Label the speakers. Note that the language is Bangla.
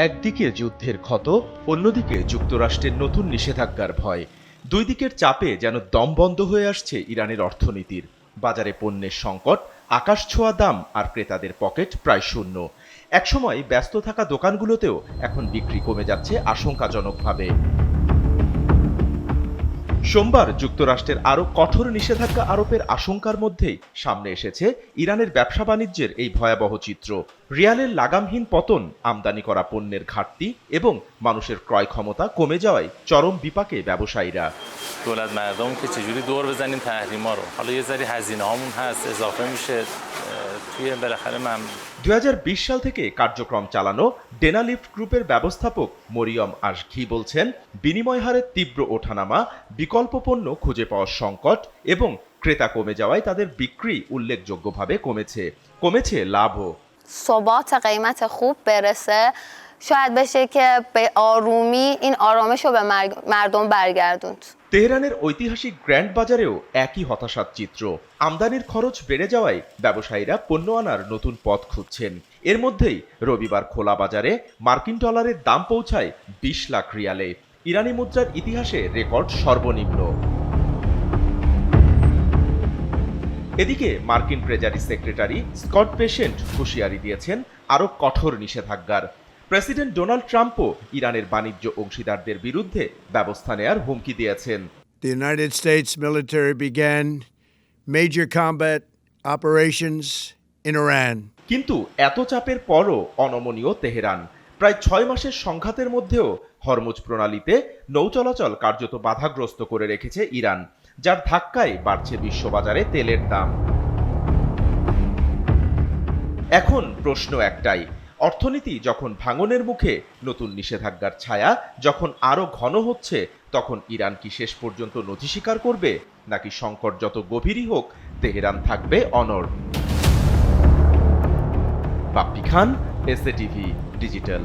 Speaker 1: একদিকে যুদ্ধের ক্ষত, অন্যদিকে যুক্তরাষ্ট্রের নতুন নিষেধাজ্ঞার ভয়। দুই দিকের চাপে যেন দম বন্ধ হয়ে আসছে ইরানের অর্থনীতির। বাজারে পণ্যের সংকট, আকাশছোঁয়া দাম আর ক্রেতাদের পকেট প্রায় শূন্য। একসময় ব্যস্ত থাকা দোকানগুলোতেও এখন বিক্রি কমে যাচ্ছে আশঙ্কাজনকভাবে। সোমবার যুক্তরাষ্ট্রের আরও কঠোর নিষেধাজ্ঞা আরোপের আশঙ্কার মধ্যেই সামনে এসেছে ইরানের ব্যবসা বাণিজ্যের এই ভয়াবহ চিত্র। রিয়ালের লাগামহীন পতন, আমদানি করা পণ্যের ঘাটতি এবং মানুষের ক্রয় ক্ষমতা কমে যাওয়ায় চরম বিপাকে ব্যবসায়ীরা।
Speaker 2: دولت مردم که چجوری دور بزنیم تحریما رو حالا یه ذره هزینه هامون هست اضافه میشه توی بالاخره
Speaker 1: 2020 সাল থেকে কার্যক্রম চালানো ডেনালিফট গ্রুপের ব্যবস্থাপক মরিয়ম আশঘি বলছেন, বিনিময় হারের তীব্র ওঠানামা, বিকল্প পণ্য খুঁজে পাওয়ার সংকট এবং ক্রেতা কমে যাওয়ায় তাদের বিক্রি উল্লেখযোগ্যভাবে কমেছে লাভও।
Speaker 3: ثبات قیمت خوب برسه شاید بشه که به آرومی این آرامش رو به مردم برگردوند.
Speaker 1: তেহরানের ঐতিহাসিক গ্র্যান্ড বাজারেও একই হতাশার চিত্র। আমদানির খরচ বেড়ে যাওয়ায় ব্যবসায়ীরা পণ্য আনার নতুন পথ খুঁজছেন। এর মধ্যেই রবিবার খোলা বাজারে মার্কিন ডলারের দাম পৌঁছায় 20 লাখ রিয়ালে, ইরানি মুদ্রার ইতিহাসে রেকর্ড সর্বনিম্ন। এদিকে মার্কিন ট্রেজারি সেক্রেটারি স্কট বেসেন্ট হুঁশিয়ারি দিয়েছেন আরও কঠোর নিষেধাজ্ঞার। প্রেসিডেন্ট ডোনাল্ড ট্রাম্পও ইরানের বাণিজ্য অংশীদারদের বিরুদ্ধে ব্যবস্থা নেয়ার হুমকি দিয়েছেন।
Speaker 4: The United States military began major combat operations in Iran.
Speaker 1: কিন্তু এত চাপের পরও অনমনীয় তেহরান। প্রায় 6 মাসের সংঘাতের মধ্যেও হরমুজ প্রণালীতে নৌ চলাচল কার্যত বাধাগ্রস্ত করে রেখেছে ইরান, যার ধাক্কায় বাড়ছে বিশ্ববাজারে তেলের দাম। এখন প্রশ্ন একটাই, অর্থনীতি যখন ভাঙনের মুখে, নতুন নিষেধাজ্ঞার ছায়া যখন আরও ঘন হচ্ছে, তখন ইরান কি শেষ পর্যন্ত নথি স্বীকার করবে, নাকি সংকট যত গভীরই হোক তেহরান থাকবে অনড়? বাপ্পি খান, এসএ টিভি ডিজিটাল।